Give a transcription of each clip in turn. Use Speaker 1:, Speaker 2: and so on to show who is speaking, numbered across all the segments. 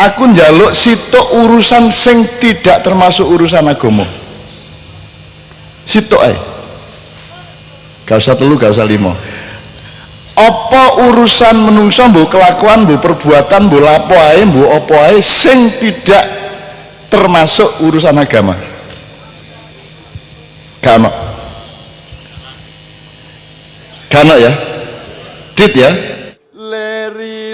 Speaker 1: aku njaluk sitok urusan sing tidak termasuk urusan agama. Sitok ae. Gak usah 3, gak usah 5. Apa urusan menungso mbok kelakuan, mbok perbuatan, mbok lapo ae, mbok apa ae sing tidak termasuk urusan agama. Gak ono. Gak ono ya. Dit ya. Leri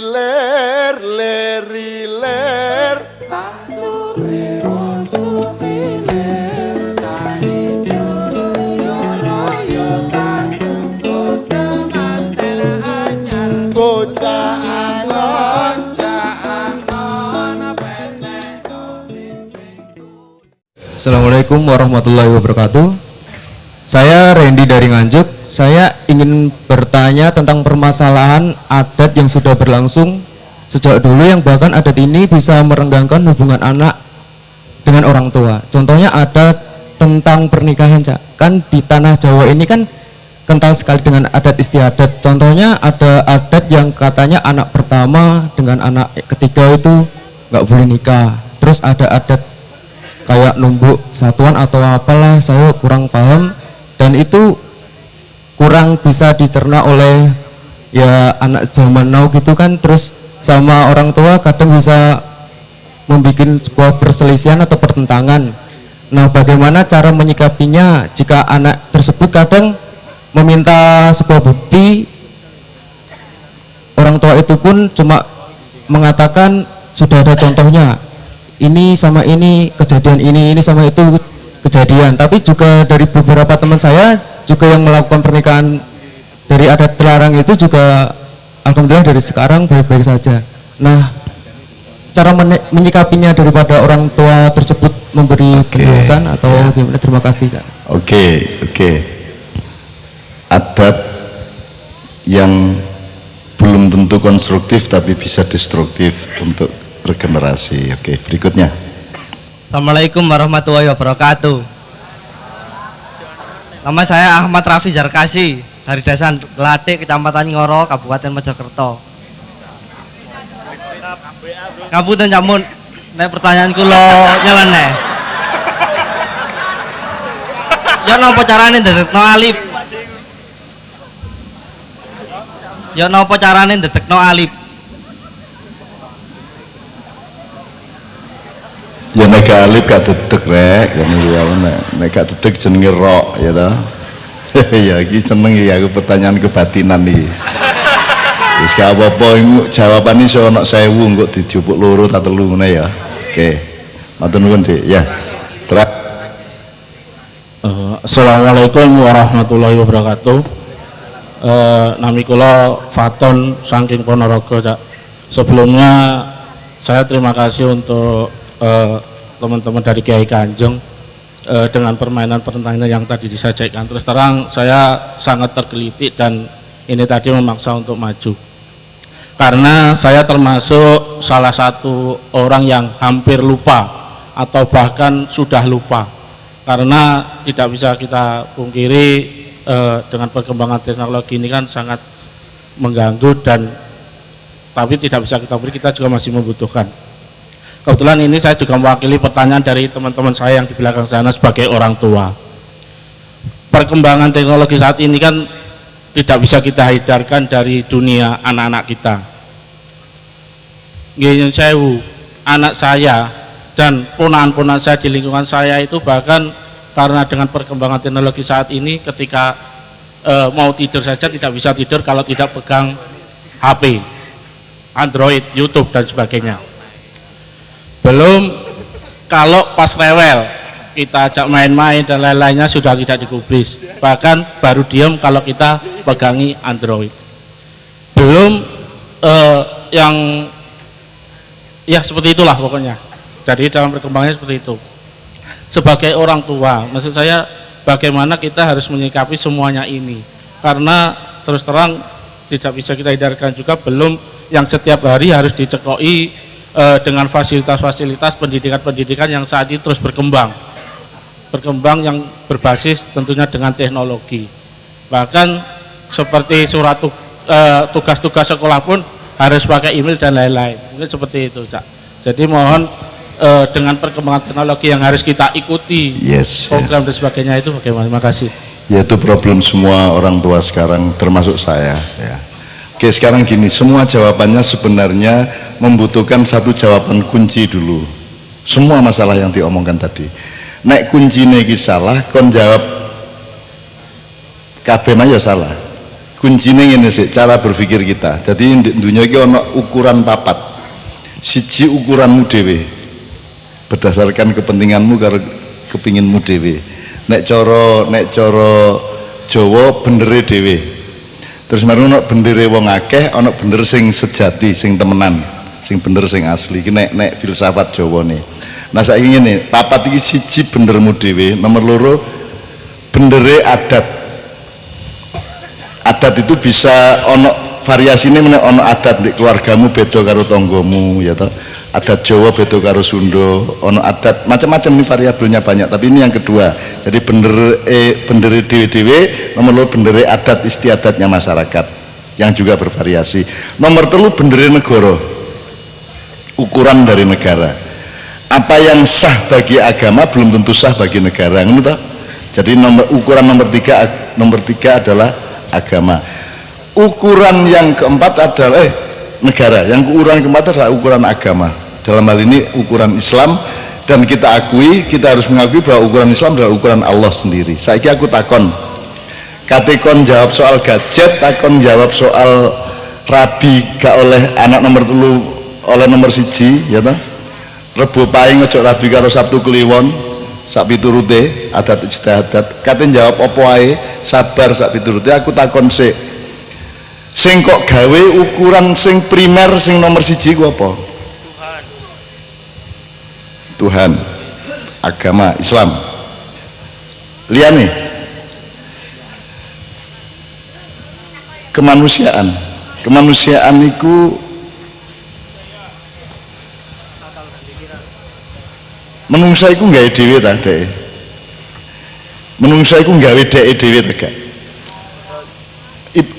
Speaker 1: ler tandure wasupile tani yo kasebut kemanten anyar bocah angon penek.
Speaker 2: Assalamualaikum warahmatullahi wabarakatuh. Saya Randy dari Nganjuk. Saya ingin bertanya tentang permasalahan adat yang sudah berlangsung sejak dulu, yang bahkan adat ini bisa merenggangkan hubungan anak dengan orang tua. Contohnya ada tentang pernikahan, Cak. Kan di tanah Jawa ini kan kental sekali dengan adat istiadat. Contohnya ada adat yang katanya anak pertama dengan anak ketiga itu nggak boleh nikah. Terus ada adat kayak numbuk satuan atau apalah, saya kurang paham, dan itu kurang bisa dicerna oleh ya anak zaman now gitu kan. Terus sama orang tua kadang bisa membuat sebuah perselisihan atau pertentangan. Nah, bagaimana cara menyikapinya jika anak tersebut kadang meminta sebuah bukti, orang tua itu pun cuma mengatakan sudah ada contohnya, ini sama ini kejadian, ini sama itu kejadian. Tapi juga dari beberapa teman saya juga yang melakukan pernikahan dari adat terlarang itu juga alhamdulillah dari sekarang baik-baik saja. Nah, cara menyikapinya daripada orang tua tersebut memberi penjelasan atau gimana? Terima kasih.
Speaker 1: Oke. Adat yang belum tentu konstruktif tapi bisa destruktif untuk bergenerasi. Oke, berikutnya.
Speaker 3: Assalamualaikum warahmatullahi wabarakatuh. Nama saya Ahmad Rafi Zarkasi dari Desa Latik, Kecamatan Ngoro, Kabupaten Mojokerto. Ngapunten Camun, nek pertanyaan kula nyeleneh. Ya napa carane ndadekno alif? Ya napa carane ndadekno alif?
Speaker 1: Ya nek alif gak dedek rek, nek gak dedek jenenge rok ya toh. Ya iki seneng ya aku pertanyaan kebatinan iki. Wis gak apa-apa, jawaban iso ana 1000 kok dijupuk loro ta telu ngene ya. Oke. Matur nuwun, Dik. Ya.
Speaker 4: Assalamualaikum warahmatullahi wabarakatuh. Nami kula Faton saking Ponorogo, Cak. Sebelumnya saya terima kasih untuk teman-teman dari Kiai Kanjeng dengan permainan yang tadi disajikan. Terus terang saya sangat tergelitik dan ini tadi memaksa untuk maju karena saya termasuk salah satu orang yang hampir lupa atau bahkan sudah lupa, karena tidak bisa kita pungkiri dengan perkembangan teknologi ini kan sangat mengganggu, dan tapi tidak bisa kita beri, kita juga masih membutuhkan. Kebetulan ini saya juga mewakili pertanyaan dari teman-teman saya yang di belakang sana sebagai orang tua. Perkembangan teknologi saat ini kan tidak bisa kita hindarkan dari dunia anak-anak kita. Nggih sewu, anak saya dan ponakan-ponakan saya di lingkungan saya itu bahkan karena dengan perkembangan teknologi saat ini ketika mau tidur saja tidak bisa tidur kalau tidak pegang HP, Android, YouTube dan sebagainya. Belum kalau pas rewel kita ajak main-main dan lain-lainnya sudah tidak digubris, bahkan baru diam kalau kita pegangi Android. Belum yang ya seperti itulah pokoknya. Jadi dalam perkembangannya seperti itu. Sebagai orang tua, maksud saya bagaimana kita harus menyikapi semuanya ini, karena terus terang tidak bisa kita hindarkan juga, belum yang setiap hari harus dicekoi dengan fasilitas-fasilitas pendidikan yang saat ini terus berkembang yang berbasis tentunya dengan teknologi. Bahkan seperti surat tugas-tugas sekolah pun harus pakai email dan lain-lain. Mungkin seperti itu, Cak. Jadi mohon dengan perkembangan teknologi yang harus kita ikuti,
Speaker 1: Yes.
Speaker 4: program dan sebagainya itu bagaimana? Terima kasih.
Speaker 1: Ya, itu problem semua orang tua sekarang, termasuk saya. Ya. Oke, sekarang gini, semua jawabannya sebenarnya membutuhkan satu jawaban kunci dulu. Semua masalah yang diomongkan tadi. Nek kuncinya iki salah, kon jawab kabeh mah ya salah. Kuncinya ini sih, cara berpikir kita. Jadi dunia iki ono ukuran papat. Siji ukuranmu dhewe. Berdasarkan kepentinganmu karo kepinginmu dhewe. Nek coro Jawa bendere dhewe. Terus mari ono bendere wong akeh, ono bener sing sejati, sing temenan, sing bener sing asli. Iki nek filsafat Jawa nih. Nah saiki ngene, papat iki siji bendermu dhewe, nomor loro bendere adat. Adat itu bisa ono variasine meneh, ono adat di keluargamu beda karo tanggamu, ya toh. Adat Jawa beda karo Sunda, ono adat macam-macam, ini variabelnya banyak, tapi ini yang kedua. Jadi bendere dhewe-dhewe, nomor loro bendere adat istiadatnya masyarakat yang juga bervariasi. Nomor telu bendere negara, ukuran dari negara. Apa yang sah bagi agama belum tentu sah bagi negara, ngono toh. Jadi ukuran nomor tiga adalah agama. Ukuran yang keempat adalah negara. Yang ukuran keempat adalah ukuran agama. Dalam hal ini ukuran Islam, dan kita akui, kita harus mengakui bahwa ukuran Islam adalah ukuran Allah sendiri. Saiki aku takon, katekon jawab soal gadget, takon jawab soal rabi gak oleh anak nomor telu oleh nomor siji, ya toh. Rebo paing ojo rabi karo Sabtu Kliwon, sak piturute adat istiadat. Katen jawab apa ae, sabar sak piturute. Aku takon sik, sing kok gawe ukuran sing primer sing nomor siji ku apa? Tuhan, agama, Islam. Liane kemanusiaan itu menungsa iku nggawe dhewe ta dhek. Menungsa iku nggawe dhek dhewe ta gak?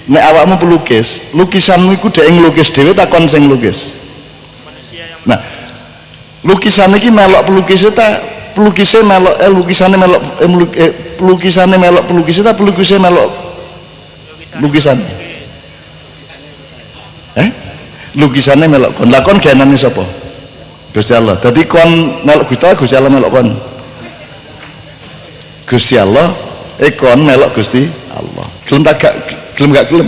Speaker 1: Nek awakmu pelukis, lukisanmu iku dhek nglukis dhewe ta kon sing lukis? Nah, lukisan iki melok pelukisnya ta pelukisnya melok lukisannya melok lukisannya melok pelukisnya ta pelukisnya melok lukisan lukisannya melok kon lakon gaenane sapa? Gusti Allah. Dadi kon melok Gusti Allah melok kon Gusti Allah, kon melok Gusti Allah. Gelem tak gak gelem?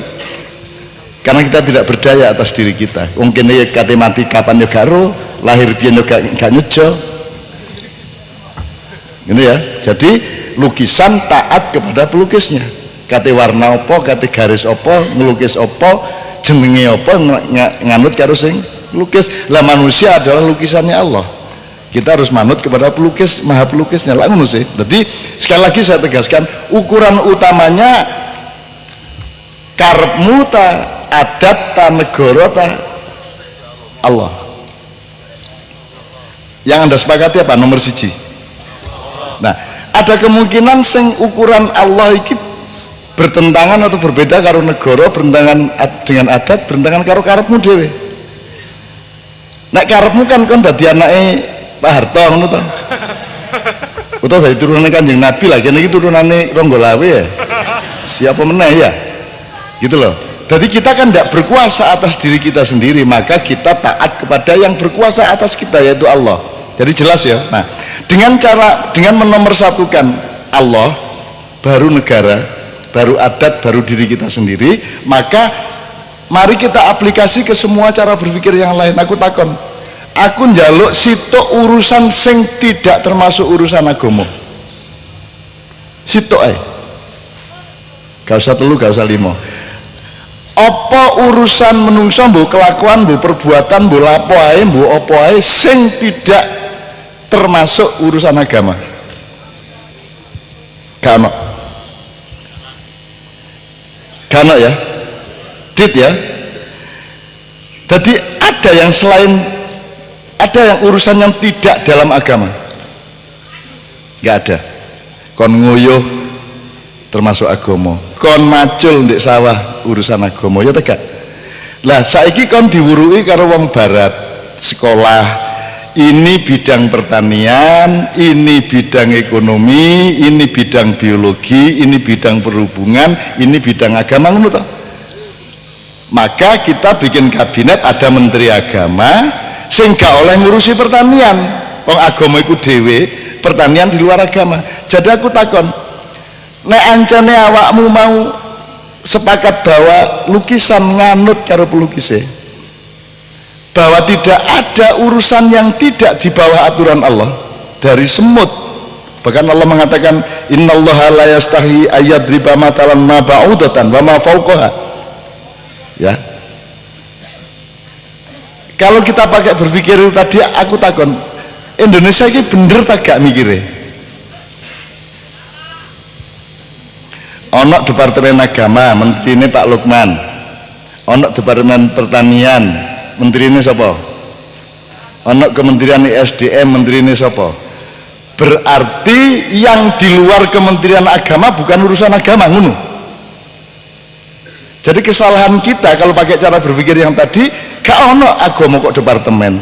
Speaker 1: Karena kita tidak berdaya atas diri kita. Mungkin ya kate mati kapan ya garo, lahir biyen yo gak nyejo. Ini ya. Jadi lukisan taat kepada pelukisnya. Kate warna apa, kate garis apa, ngelukis apa, jenenge apa, nganut karo sing lukis. Lah manusia adalah lukisannya Allah. Kita harus manut kepada pelukis, maha pelukisnya. Lah ngono sih. Jadi sekali lagi saya tegaskan, ukuran utamanya karepmu ta adat ta negara ta Allah. Yang Anda sepakati apa? Nomor siji. Nah, ada kemungkinan sing ukuran Allah iki bertentangan atau berbeda karo negara, bertentangan dengan adat, bertentangan karo karepmu dhewe. Nek karepmu kan kon dadi anake Pak Harto ngono to. Utawa dadi turunane Kanjeng Nabi lah, kene iki turunane Ronggolawe ya. Siapa meneh ya? Gitu loh. Jadi kita kan tidak berkuasa atas diri kita sendiri, maka kita taat kepada yang berkuasa atas kita, yaitu Allah. Jadi jelas ya. Nah, dengan menomorsatukan Allah, baru negara, baru adat, baru diri kita sendiri, maka mari kita aplikasi ke semua cara berpikir yang lain. Aku takon, aku njaluk sitok urusan sing tidak termasuk urusan agama. Sitok ae. Gak usah telu, gak usah limo. Apa urusan menungso, mbok kelakuan, mbok perbuatan, mbok lapo ae, mbok apa ae sing tidak termasuk urusan agama? Gak ono ya, dit ya. Jadi ada yang selain, ada yang urusan yang tidak dalam agama, nggak ada. Kon nguyuh termasuk agama, kon macul ndek sawah urusan agama, ya tegak. Lah saiki kon diwuruki karo wong barat, sekolah ini bidang pertanian, ini bidang ekonomi, ini bidang biologi, ini bidang perhubungan, ini bidang agama, ngono toh. Maka kita bikin kabinet, ada menteri agama sing gak oleh ngurusi pertanian. Wong agama iku dhewe, pertanian di luar agama. Jadi aku takon, nek ancane awakmu mau sepakat bahwa lukisan nganut karo pelukisnya, bahwa tidak ada urusan yang tidak di bawah aturan Allah, dari semut. Bahkan Allah mengatakan innallaha la yastahi ayyadriba matalan ma ba'udatan wa ma fawqaha. Ya, kalau kita pakai berpikir itu tadi, aku takon Indonesia ini bener tak gak mikirnya? Ono Departemen Agama, menteri ini Pak Lukman. Ono Departemen Pertanian, menteri ini siapa? Ono Kementerian ISDM, menteri ini siapa? Berarti yang di luar Kementerian Agama bukan urusan agama, ngono. Jadi kesalahan kita kalau pakai cara berpikir yang tadi, gak ono agama kok departemen.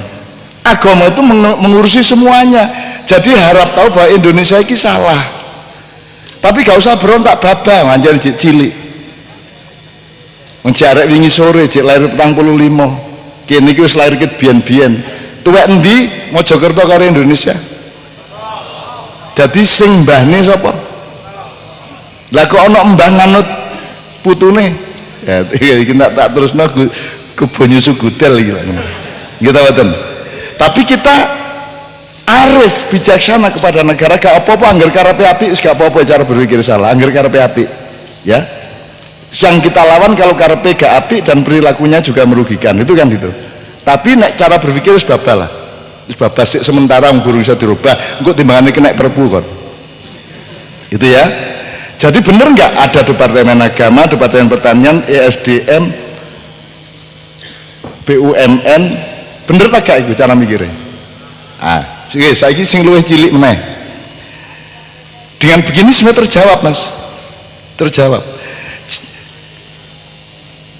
Speaker 1: Agama itu mengurusi semuanya. Jadi harap tahu bahwa Indonesia ini salah. Tapi gak usah berontak babang, anjar jek cilik. Wong arek wingi sore jek lahir 45. Kene iki wis lahir ket biyen-biyen. Tuwek endi Mojokerto karo Indonesia? Dadi sing mbahne sapa? Lah kok ana mbah nganut putune? Ya iki tak terusno kebo nyusu gudel iki. Nggih ta mboten? Tapi kita arif bijaksana kepada negara, gak apa-apa anggar karepe apik, wis gak apa-apa cara berpikir salah, anggar karepe apik. Ya. Yang kita lawan kalau karepe gak apik dan perilakunya juga merugikan, itu kan gitu. Tapi nek cara berpikir wis babal lah. Wis babas sik sementara guru bisa dirubah, engko timbangane kena perpu kon. Itu ya. Jadi bener nggak ada Departemen Agama, Departemen Pertanian, ESDM, BUMN, bener tak gak iku cara mikirnya? Ah, saiki sing luwih cilik meneh. Dengan begini semua terjawab, Mas. Terjawab.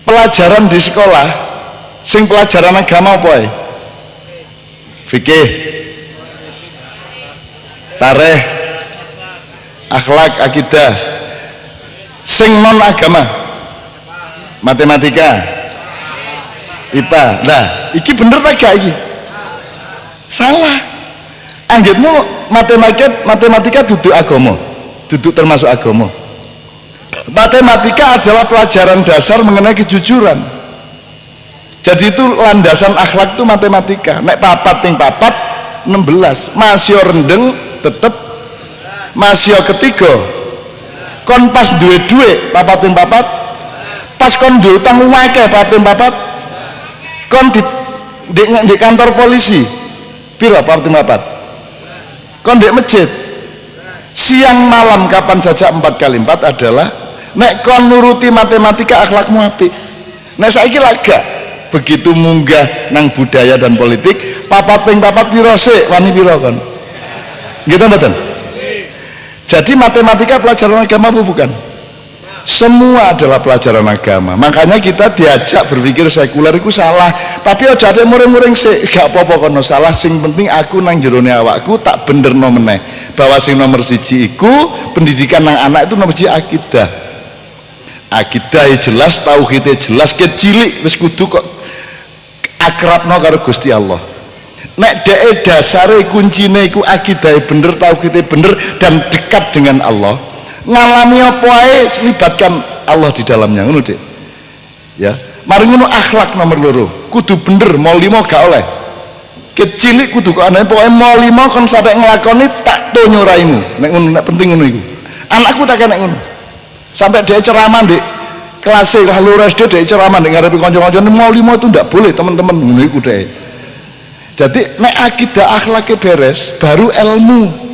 Speaker 1: Pelajaran di sekolah, sing pelajaran agama apa ya? Fikih, tarikh, akhlak, akidah. Sing non agama, matematika, IPA. Nah, iki bener tak gak iki? Salah. Anggitmu matematika duduk agama, duduk termasuk agama. Matematika adalah pelajaran dasar mengenai kejujuran. Jadi itu landasan akhlak itu matematika. Nek papat ting papat 16, masih rendeng tetep masih ketiga. Kon pas duwe papat ting papat, pas kon duwe utang akeh papat ting papat, kon di kantor polisi piro papat ting papat, kon di masjid siang malam kapan saja 4 kali 4 adalah nek kon nuruti matematika akhlakmu apik. Nek saiki laga begitu munggah nang budaya dan politik, papat ping papat piro sik wani piro kon? Gitu mboten? Jadi matematika pelajaran agama apa bukan? Semua adalah pelajaran agama. Makanya kita diajak berpikir sekuler itu salah. Tapi aja ada muring-muring sik, gak apa-apa kono salah. Sing penting aku nang jerone awakku tak benerno meneh. Bahwa sing nomor 1 iku pendidikan nang anak itu nomor 1 akidah. Akidah jelas, tauhidnya jelas, kecilik wis kudu kok akrabno karo Gusti Allah. Nek dhek dasare kuncine iku akidahé bener, tauhidé bener dan dekat dengan Allah. Ngalami apa ae libatkan Allah di dalamnya, ngono Dik. Ya, mari ngono akhlak nomor 2. Kudu bener, mau 5 gak oleh. Kecilik kudu kok anane pokoke mau 5 kon sampe nglakoni tak tonyo raimu. Nek ngono nek penting ngono iku. Anakku tak kena ngono. Sampai dia ceramah Dik. Kelas kalau SD dia ceramah nek ngarepe kanca-kancane mau 5 itu ndak boleh, teman-teman ngono iku Dik. Jadi nek akidah akhlaknya beres, baru ilmu.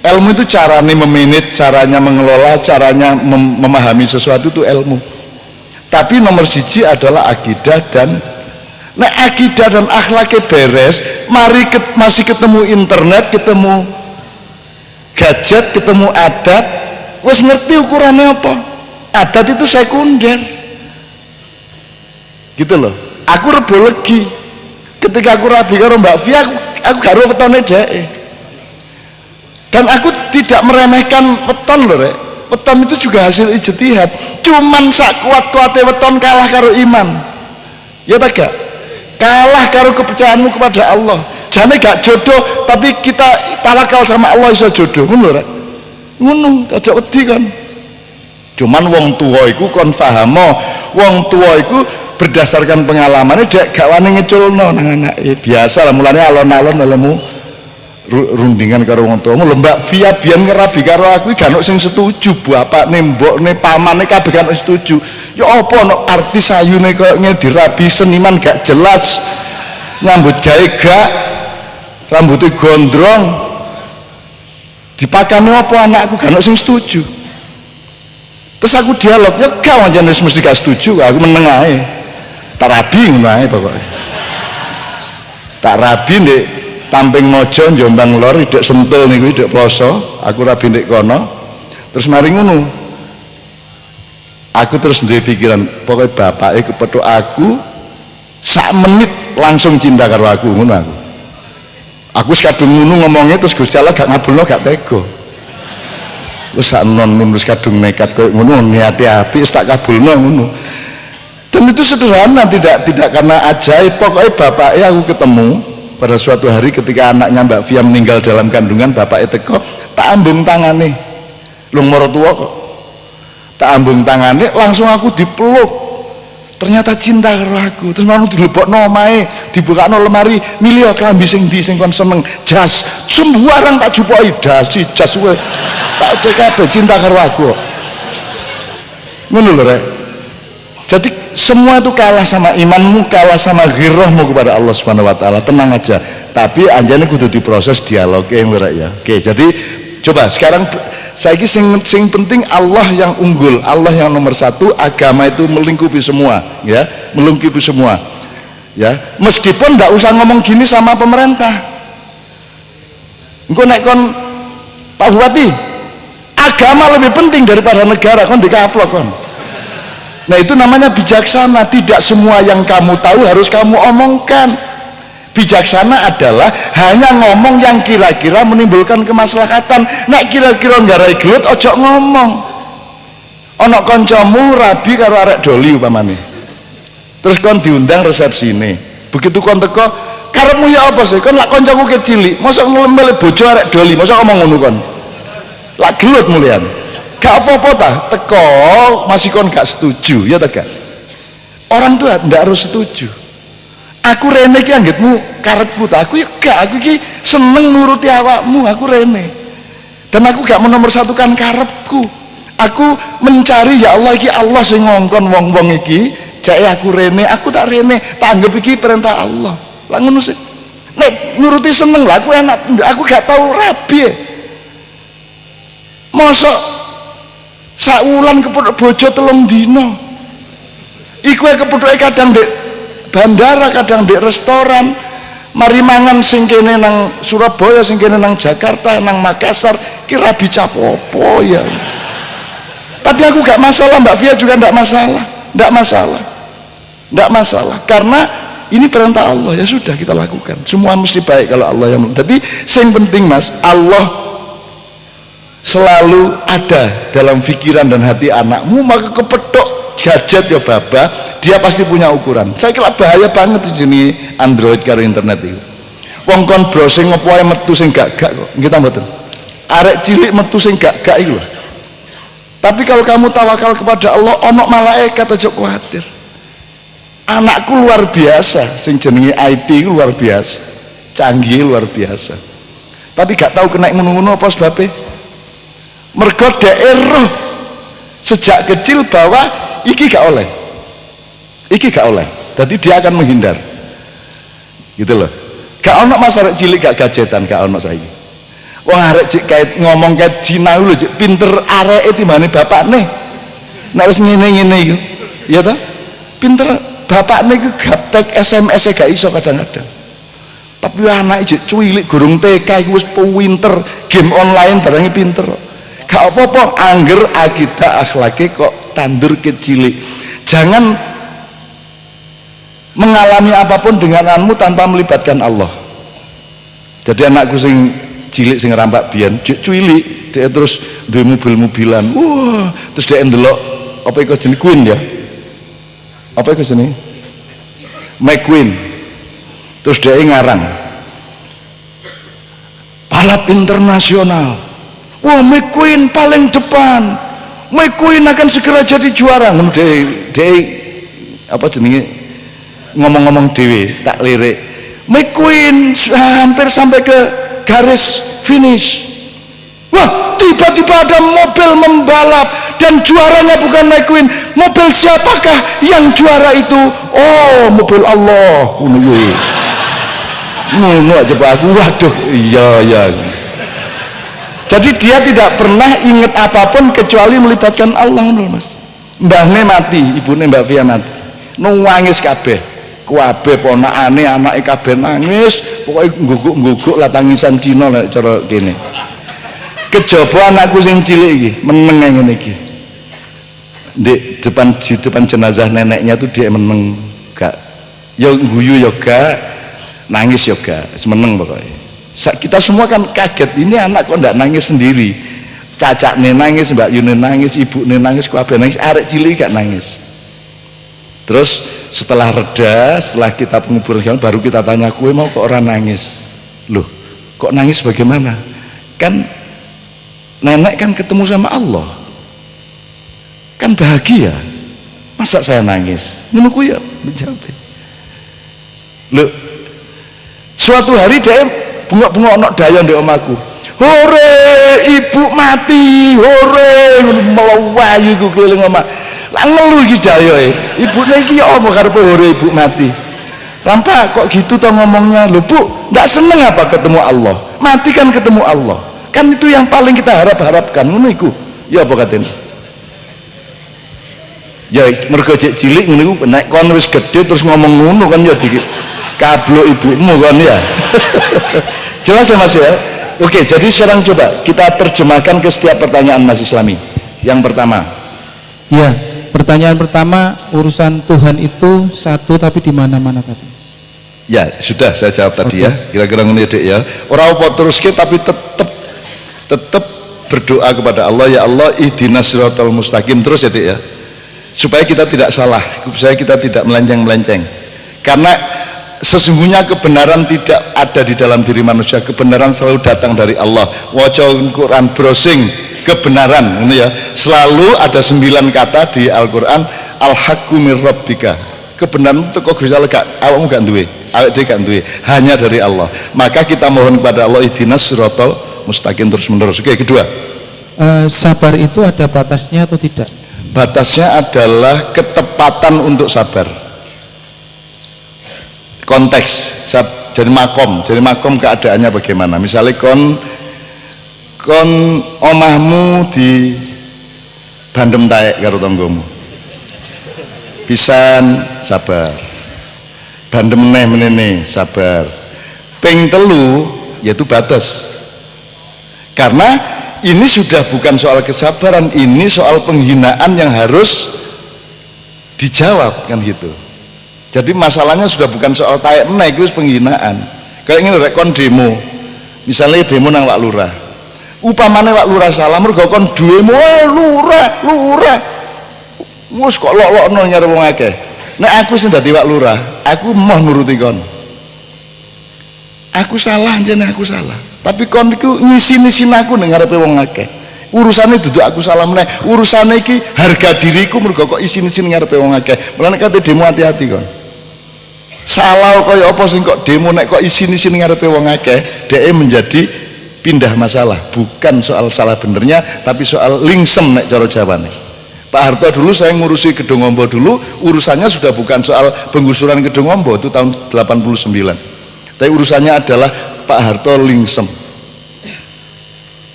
Speaker 1: Ilmu itu caranya memanage, caranya mengelola, caranya memahami sesuatu itu ilmu. Tapi nomor 1 adalah akidah dan nek akidah dan akhlaknya beres, mari masih ketemu internet, ketemu gadget, ketemu adat, wes ngerti ukurannya apa? Adat itu sekunder. Gitu loh. Aku rebo legi. Ketika aku rabi karo Mbak Fia, aku gak ro wetone dhek. Dan aku tidak meremehkan weton lho rek. Weton itu juga hasil ijtihad. Cuman sak kuat-kuate weton kalah karo iman. Ya tak gak? Kalah karo kepercayaanmu kepada Allah. Jane gak jodoh tapi kita tawakal sama Allah iso jodoh. Ngono rek. Ngono, aja wedi kan. Cuman wong tua iku kon fahamo, wong tua iku berdasarkan pengalamannya dek gak wani ngeculno nang anake. Biasa lah mulane alon-alon olehmu rundingan karo wong tuamu lho Mbak Via biyen ngerabi karo aku gak ono sing setuju bapakne mbokne pamane kabeh gak ono setuju. Ya apa ono artis ayune koyo ngene dirabi seniman gak jelas. Nyambut gawe gak rambutnya gondrong. Dipakane apa anakku gak ono sing setuju. Terus aku dialog, ya gak wajan mesti gak setuju, aku meneng ae. Tak rabi ngono ae pokoke. Tak rabi ndek Tamping Mojo Jombang Lor idek Sentul niku idek Ploso, aku rabi ndek kono. Terus mari ngono. Aku terus duwe pikiran, pokoknya bapake kepethuk aku sak menit langsung cinta karo aku ngono aku. Aku sekadung ngono ngomongnya terus Gusti Allah gak ngabulno gak tega. Wis sak non nunus kadung nekat koyo ngono niate apik wis tak kabulno ngono. Dan itu sederhana, tidak karena ajaib. Pokoknya bapaknya aku ketemu pada suatu hari ketika anaknya Mbak Via meninggal dalam kandungan, bapaknya teko, tak ambung tangane. Lung mertua kok. Tak ambung tangane, langsung aku dipeluk. Ternyata cinta karo aku. Terus mau dilebokno omahe, dibukakno lemari, milih klambi sing ndi sing kon seneng, jas. Sembarang tak jupoki dasi jas kowe. Tak kabeh cinta karo aku. Ngono lho rek. Jadi semua itu kalah sama imanmu, kalah sama ghirrahmu kepada Allah Subhanahu wa taala. Tenang aja. Tapi anjane kudu diproses dialog ya. Oke, jadi coba sekarang saiki sing penting Allah yang unggul, Allah yang nomor satu, agama itu melingkupi semua, ya, melingkupi semua. Ya, meskipun enggak usah ngomong gini sama pemerintah. Engko nek kon Pak Bupati, agama lebih penting daripada negara, kon dikaplok kon. Nah itu namanya bijaksana. Tidak semua yang kamu tahu harus kamu omongkan. Bijaksana adalah hanya ngomong yang kira-kira menimbulkan kemaslahatan. Nek kira-kira nggarai gelut ojo ngomong. Ono koncomu rabi karo arek doli umpamane. Terus kon diundang resepsi ini. Begitu kon teko, karepmu ya apa sih? Kon lak koncoku kecilik, mosok ngelembel bojo arek doli, mosok ngomong ngono kon. Lak gelut mulian. Gak apa-apa tah, teko masih kon gak setuju, ya tak gak? Orang tuh ndak harus setuju. Aku rene ki anggitmu karepku ta, aku ya gak, aku ki seneng nuruti awakmu, aku rene. Dan aku gak menomorsatukan karepku. Aku mencari ya Allah iki Allah sing ngongkon wong-wong iki, jake aku rene, aku tak rene, tak anggap iki perintah Allah. Lah ngono sih. Nek nuruti seneng lah, aku enak, aku gak tahu rabi. Mosok saulan kepethuk bojo 3 dino. Iku kepethuke kadang ndek bandara, kadang ndek restoran. Mari mangan sing kene nang Surabaya, sing kene nang Jakarta, nang Makassar, ki rabi capopo ya. Tapi aku gak masalah, Mbak Via juga ndak masalah. Ndak masalah. Ndak masalah karena ini perintah Allah, ya sudah kita lakukan. Semua mesti baik kalau Allah yang. Jadi yang penting Mas, Allah selalu ada dalam pikiran dan hati anakmu. Maka kepethuk gadget ya baba, dia pasti punya ukuran. Saya kira bahaya banget di sini Android karo internet itu. Wong kon browsing ngopo ae metu sing gak-gak kok. Nggih ta mboten? Arek cilik metu sing gak-gak iku lho. Tapi kalau kamu tawakal kepada Allah, ono malaikat aja kuatir. Anakku luar biasa, sing jenenge IT luar biasa, canggih luar biasa. Tapi gak tahu kena ngono-ngono apa sebabnya. Mergo daerah sejak kecil bahwa iki gak oleh, iki gak oleh, jadi dia akan menghindar gitu loh. Gak ono mas arek cilik gak gadgetan, gak ono saiki. Wong arek cik kait ngomong kait Cina lho, cik pinter areke timbane bapakne. Nek wis ngene-ngene iku ya toh pinter bapakne iku gaptek SMS-e gak iso kadang-kadang. Tapi anake cik cuwilik gurung TK iku wis pinter, game online barangnya pinter. Gak apa-apa angger akidah akhlake kok tandur kecilik. Jangan mengalami apapun dengan anakmu tanpa melibatkan Allah. Jadi anakku sing cilik sing rampak biyen cuilik dia terus duwe mobil-mobilan. Wah, terus dia ndelok apa iku jenenge Queen ya? Apa iku jenenge? McQueen. Terus dia ngarang balap internasional. Wah, McQueen paling depan. McQueen akan segera jadi juara. Ngono dia apa jenenge ngomong-ngomong dhewe tak lirik. McQueen hampir sampai ke garis finish. Wah, tiba-tiba ada mobil membalap dan juaranya bukan McQueen. Mobil siapakah yang juara itu? Oh, mobil Allah. Ngono aja Pak aku. Waduh, iya. Jadi dia tidak pernah ingat apapun kecuali melibatkan Allah, Mas. Mbahne mati, ibune Mbak Fia mati. Nangis kabeh. Kabeh ponakane anake kabeh nangis, pokoke ngguguk-ngguguk lah tangisan Cina lek cara kene. Kejaba anakku sing cilik iki, meneng ngene iki. Di depan jenazah neneknya tuh dia meneng, gak ya guyu ya gak, nangis ya gak, semeneng pokoknya. Kita semua kan kaget, ini anak kok ndak nangis sendiri. Cacakne nangis, Mbak Yune nangis, ibune nangis, kabeh nangis, arek cilik gak nangis. Terus setelah reda, setelah kita penguburan baru kita tanya, kue mau kok orang nangis? Loh, kok nangis bagaimana? Kan nenek kan ketemu sama Allah, kan bahagia. Masa saya nangis? Ini ya menjawab. Loh, suatu hari dia bengok-bengok nok dayon di omaku. Hore, ibu mati, hore, melawayu ku keliling omak. Lah ngeluh iki dayoe. Ibune iki ya apa karepe hore ibu mati. Rampak kok gitu toh ngomongnya. Lho Bu, enggak seneng apa ketemu Allah? Mati kan ketemu Allah. Kan itu yang paling kita harapkan ngono iku. Ya apa katene? Ya mergo cek cilik ngono iku nek kon wis gedhe terus ngomong ngono kan ya dikit. Kablok ibumu kan ya. Jelas ya Mas ya? Oke, jadi sekarang coba kita terjemahkan ke setiap pertanyaan Mas Islami. Yang pertama.
Speaker 5: Ya, pertanyaan pertama, urusan Tuhan itu satu tapi di mana-mana tadi.
Speaker 1: Ya, sudah saya jawab tadi ya. Kira-kira ngene Dek ya. Ora apa teruske tapi tetap berdoa kepada Allah, ya Allah ihdinas siratal mustaqim terus ya Dek ya. Supaya kita tidak salah, supaya kita tidak melenceng-melenceng. Karena sesungguhnya kebenaran tidak ada di dalam diri manusia, kebenaran selalu datang dari Allah. Waca Quran browsing kebenaran ini ya, selalu ada 9 kata di Al-Quran, al-haqqu mir rabbika, kebenaran itu kok bisa gak awakmu gak duwe, awak dhewe gak duwe, hanya dari Allah. Maka kita mohon kepada Allah ihdinas siratal mustaqim terus menerus. Oke, kedua,
Speaker 5: sabar itu ada batasnya atau tidak?
Speaker 1: Batasnya adalah ketepatan untuk sabar. Konteks jadi makom keadaannya bagaimana. Misalnya kon omahmu di bandem taek karo tanggamu, pisan sabar, bandem neh menene sabar, ping telu yaitu batas. Karena ini sudah bukan soal kesabaran, ini soal penghinaan yang harus dijawab kan gitu. Jadi masalahnya sudah bukan soal taek meneh, itu penghinaan. Kayak ngene rek kon demo, misalnya demo nang Pak Lurah, upamane Pak Lurah salah mergo kon duwemu lurah wis kok lok-lokno nyare wong akeh. Nek aku sing dadi Pak Lurah, aku mau nuruti kon. Aku salah jane aku salah. Tapi kon iku ngisi-nisin aku ning ngarepe wong akeh. Urusane duduk aku salah meneh. Urusane iki harga diriku mergo kok isin-isin ngarepe wong akeh. Mulane kate demo hati-hati kon. Salah kaya apa sing kok demo nek kok isin-isin ngarepe wong akeh, dhek menjadi pindah masalah, bukan soal salah benernya tapi soal lingsem nek cara Jawane. Pak Harto dulu saya ngurusi Gedung Ombo dulu, urusannya sudah bukan soal penggusuran Gedung Ombo itu tahun 89. Tapi urusannya adalah Pak Harto lingsem.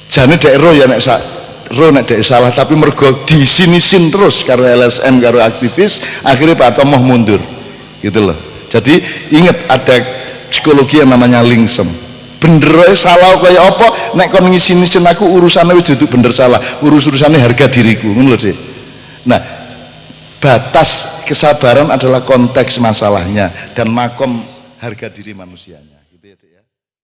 Speaker 1: Jane dek ro ya nek dek salah, tapi mergo disinisin terus karo LSM karo aktivis, akhirnya Pak Harto mau mundur. Gitu loh. Jadi ingat ada psikologi yang namanya lingsem. Bener salah kaya apa nek kon ngisi-nisin aku urusane wis duduk bener salah, urus-urusane harga diriku ngono lho, Dik. Nah, batas kesabaran adalah konteks masalahnya dan makom harga diri manusianya.